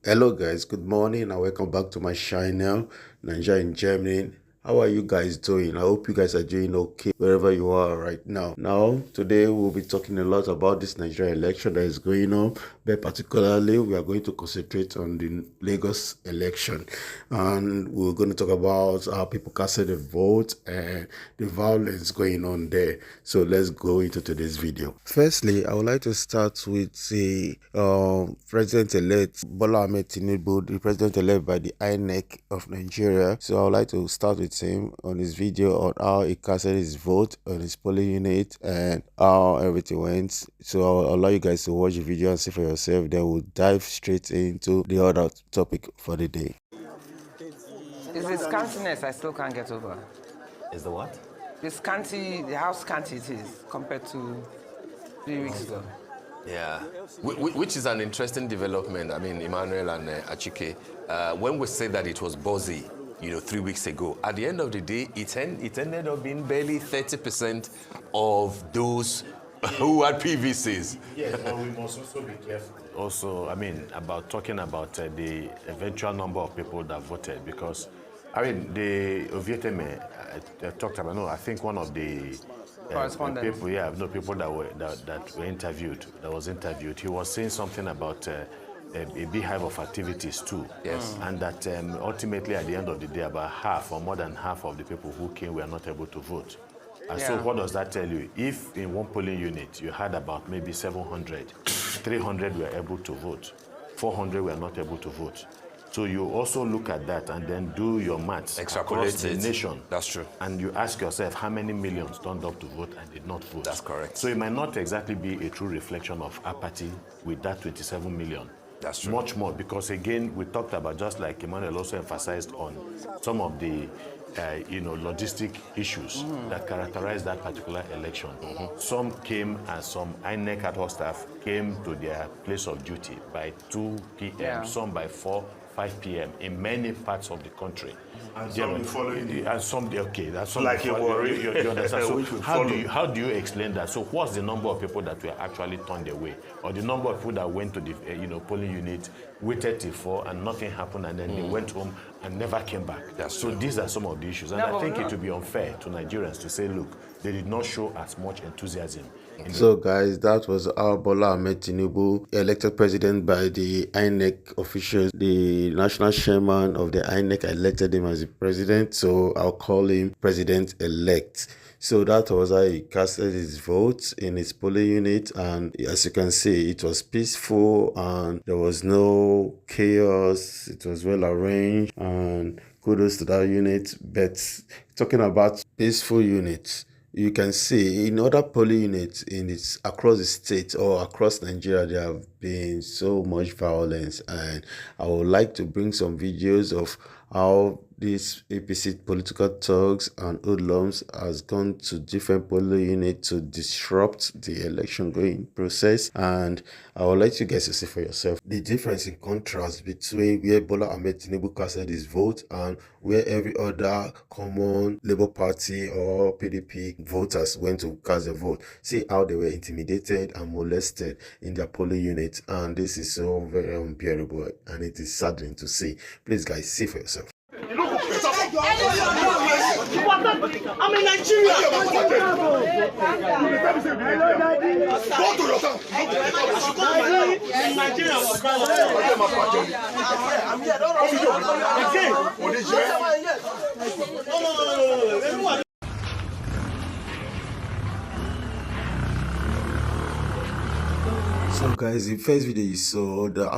Hello guys, good morning and welcome back to my channel, Nigeria in Germany. How are you guys doing? I hope you guys are doing okay wherever you are right now. Today we'll be talking a lot about this Nigeria election that is going on, but particularly we are going to concentrate on the Lagos election, and we're going to talk about how people casted a vote and the violence going on there. So let's go into today's video. Firstly, I would like to start with the President-elect Bola Ahmed Tinubu, the President-elect by the INEC of Nigeria. So I would like to start with him on his video on how he casted his vote on his polling unit and how everything went. So I'll allow you guys to watch the video and see for yourself. Then we'll dive straight into the other topic for the day. It's the scantiness I still can't get over. Is the what? How scanty it is compared to 3 weeks ago. Yeah, which is an interesting development. I mean, Emmanuel and Achike, when we say that it was buzzy, 3 weeks ago, at the end of the day, it ended up being barely 30% of those who had PVCs. Yes, but we must also be careful. Also, about talking about the eventual number of people that voted, because, the Ovieteme talked about, I think one of the correspondents. People that were interviewed, he was saying something about a beehive of activities too. Yes. And that ultimately at the end of the day, about half or more than half of the people who came were not able to vote. And so what does that tell you? If in one polling unit you had about maybe 700, 300 were able to vote, 400 were not able to vote. So you also look at that and then do your maths across the nation. That's true. And you ask yourself how many millions turned up to vote and did not vote. That's correct. So it might not exactly be a true reflection of apathy with that 27 million. That's true. Much more, because again, we talked about, just like Emmanuel also emphasized on some of the logistic issues that characterize that particular election. Some came and some INEC ad hoc staff came to their place of duty by 2 p.m., some by 5 p.m. in many parts of the country. And some following you. And some, that's some like a worry. You understand? So how do you explain that? So what's the number of people that were actually turned away, or the number of people that went to the polling unit, waited till 4 and nothing happened, and then they went home and never came back? So these are some of the issues, and I think it would be unfair to Nigerians to say, look, they did not show as much enthusiasm. So guys, that was our Bola Ahmed Tinubu, elected president by the INEC officials. The national chairman of the INEC elected him as the president, so I'll call him president-elect. So that was how he casted his vote in his polling unit, and as you can see, it was peaceful and there was no chaos. It was well arranged, and kudos to that unit. But talking about peaceful units, you can see in other polling units across the state or across Nigeria, there have been so much violence, and I would like to bring some videos of how these APC political thugs and hoodlums has gone to different polling units to disrupt the election going process, and I would like you guys to see for yourself the difference in contrast between where Bola Ahmed Tinubu casted his vote and where every other common Labour Party or PDP voters went to cast their vote. See how they were intimidated and molested in their polling unit, and this is so very unbearable and it is saddening to see. Please guys, see for yourself. I'm in Nigeria. Go to your town. No. So guys, the first video you saw, the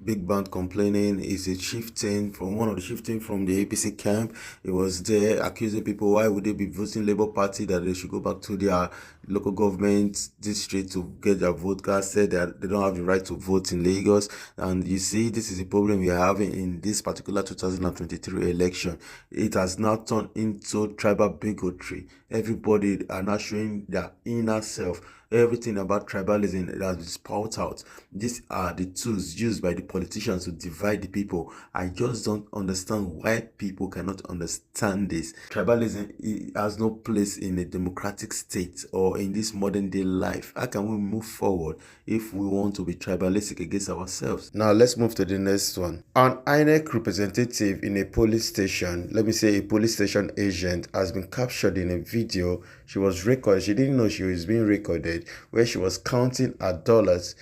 big band complaining, is a chieftain from one of the chieftain from the APC camp. He was there accusing people, why would they be voting Labour Party, that they should go back to their local government district to get their vote casted, that they don't have the right to vote in Lagos. And you see, this is a problem we are having in this particular 2023 election. It has now turned into tribal bigotry. Everybody are now showing their inner self everything about tribalism that has been spout out. These are the tools used by the politicians to divide the people. I just don't understand why people cannot understand this. Tribalism has no place in a democratic state or in this modern day life. How can we move forward if we want to be tribalistic against ourselves? Now let's move to the next one. An INEC representative in a police station, let me say a police station agent, has been captured in a video. She was recorded. She didn't know she was being recorded, where she was counting her dollars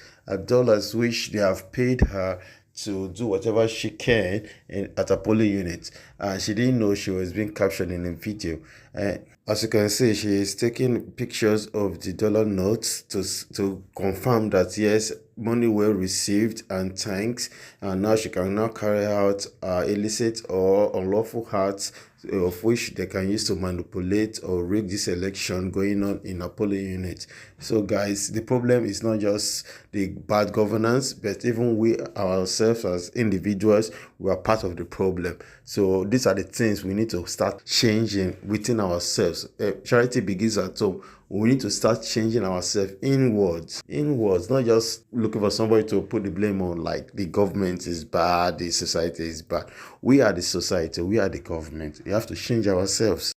which they have paid her to do whatever she can at a polling unit, and she didn't know she was being captured in a video. As you can see, she is taking pictures of the dollar notes to confirm that yes, money well received and thanks, and now she can now carry out illicit or unlawful acts of which they can use to manipulate or rig this election going on in a polling unit. So guys, the problem is not just the bad governance, but even we ourselves as individuals, we are part of the problem. So these are the things we need to start changing within ourselves. Charity begins at home. We need to start changing ourselves inwards, not just looking for somebody to put the blame on, like the government is bad, the society is bad. We are the society, we are the government. We have to change ourselves.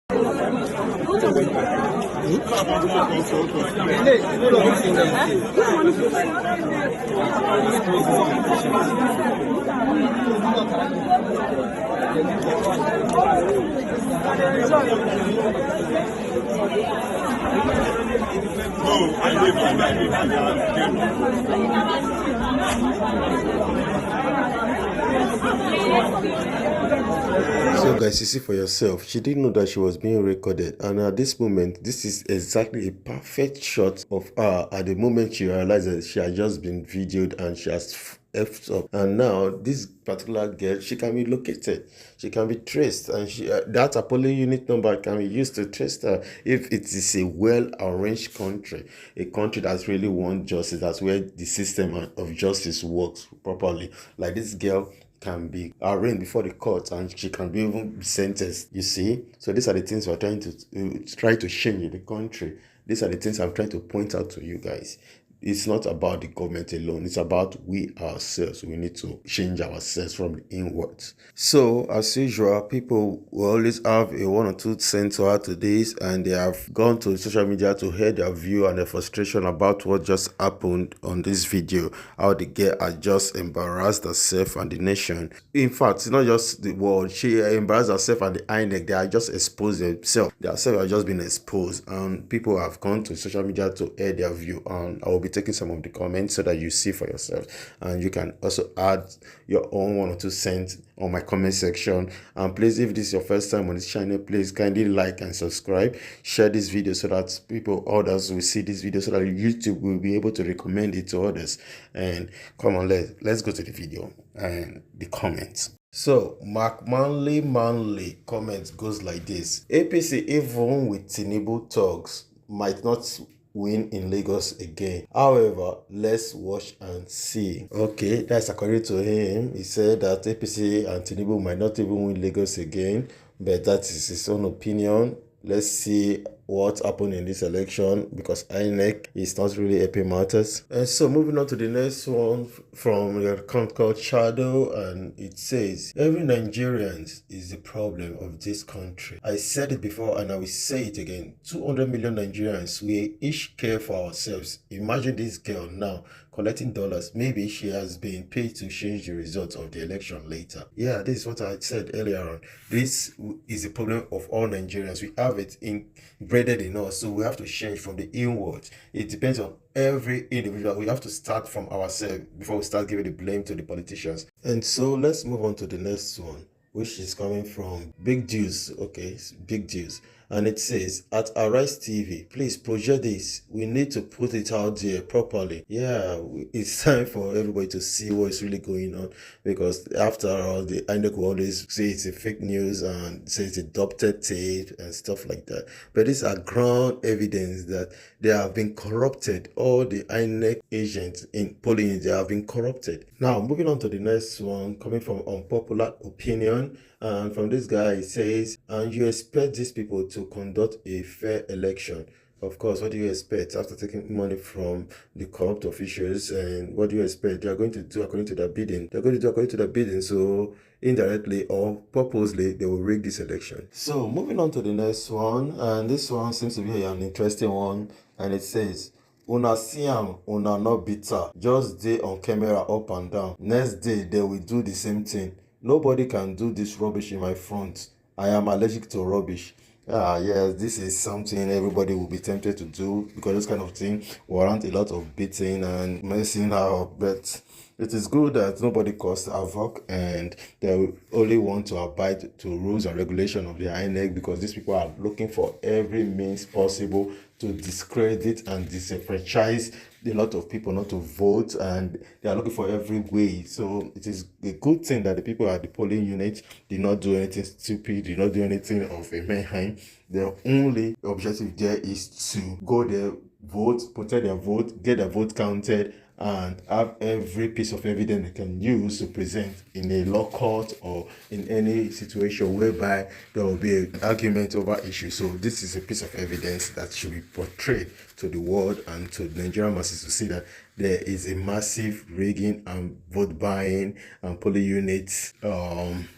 So guys, you see for yourself, she didn't know that she was being recorded, and at this moment, this is exactly a perfect shot of her at the moment she realized that she had just been videoed and she has effed up. And now this particular girl, she can be located, she can be traced, and that Apollo unit number can be used to trace her if it is a well-arranged country, a country that's really wants justice, that's where the system of justice works properly. Like this girl can be arraigned before the court and she can be even sentenced, you see. So these are the things we're trying to change in the country. These are the things I'm trying to point out to you guys. It's not about the government alone. It's about we ourselves. We need to change ourselves from the inwards. So, as usual, people will always have a 1 or 2 cents to add to this, and they have gone to social media to hear their view and their frustration about what just happened on this video. How the girl had just embarrassed herself and the nation. In fact, it's not just the world. She embarrassed herself and the INEC. They are just exposed themselves. They have just been exposed, and people have gone to social media to hear their view. And I will be taking some of the comments so that you see for yourself, and you can also add your own 1 or 2 cents on my comment section. And please, if this is your first time on this channel, please kindly like and subscribe, share this video so that others will see this video, so that YouTube will be able to recommend it to others. And come on, let's go to the video and the comments. So Mark Manley comments goes like this: APC, even with Tinubu talks, might not win in Lagos again. However, let's watch and see. Okay, that's according to him. He said that APC and Tinubu might not even win Lagos again, but that is his own opinion. Let's see what happened in this election, because INEC is not really helping matters. And so moving on to the next one from the account called Shadow, and it says, every Nigerian is the problem of this country. I said it before and I will say it again. 200 million Nigerians, we each care for ourselves. Imagine this girl now collecting dollars. Maybe she has been paid to change the results of the election later. Yeah, this is what I said earlier on. This is the problem of all Nigerians. We have it inbred in us, so we have to change from the inward. It depends on every individual. We have to start from ourselves before we start giving the blame to the politicians. And so let's move on to the next one, which is coming from Big Juice. Okay, Big Juice. And it says, at Arise TV, please project this. We need to put it out there properly. Yeah, it's time for everybody to see what is really going on, because after all, the INEC will always say it's a fake news and say it's a adopted tape and stuff like that. But these are ground evidence that they have been corrupted. All the INEC agents in polling, they have been corrupted. Now, moving on to the next one, coming from Unpopular Opinion. And from this guy, it says, and you expect these people to conduct a fair election. Of course, what do you expect after taking money from the corrupt officials? And what do you expect they are going to do according to their bidding? They're going to do according to their bidding. So indirectly or purposely, they will rig this election. So moving on to the next one, and this one seems to be an interesting one, and it says, "Una see am, una not bitter. Just dey on camera up and down. Next day, they will do the same thing. Nobody can do this rubbish in my front. I am allergic to rubbish." Yes, this is something everybody will be tempted to do because this kind of thing warrant a lot of beating and messing up. But it is good that nobody caused havoc and they only want to abide to rules and regulation of the INEC, because these people are looking for every means possible to discredit and disenfranchise a lot of people not to vote, and they are looking for every way. So it is a good thing that the people at the polling unit did not do anything stupid, did not do anything of a mayhem. The only objective there is to go there, vote, protect their vote, get their vote counted, and have every piece of evidence they can use to present in a law court or in any situation whereby there will be an argument over issues. So this is a piece of evidence that should be portrayed to the world and to the Nigerian masses to see that there is a massive rigging and vote buying and polling units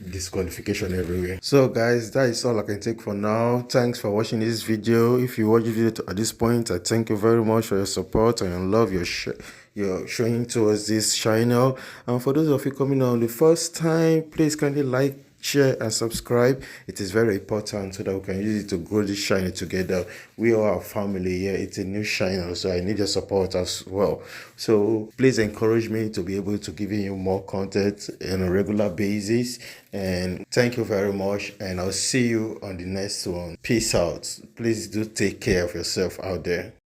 disqualification everywhere. So guys, that is all I can take for now. Thanks for watching this video. If you watch the video at this point, I thank you very much for your support and your love you're showing towards this channel. And for those of you coming on the first time, please kindly like, share and subscribe. It is very important so that we can use it to grow this channel together. We are a family here. It's a new channel, so I need your support as well. So please encourage me to be able to give you more content on a regular basis. And thank you very much, and I'll see you on the next one. Peace out. Please do take care of yourself out there.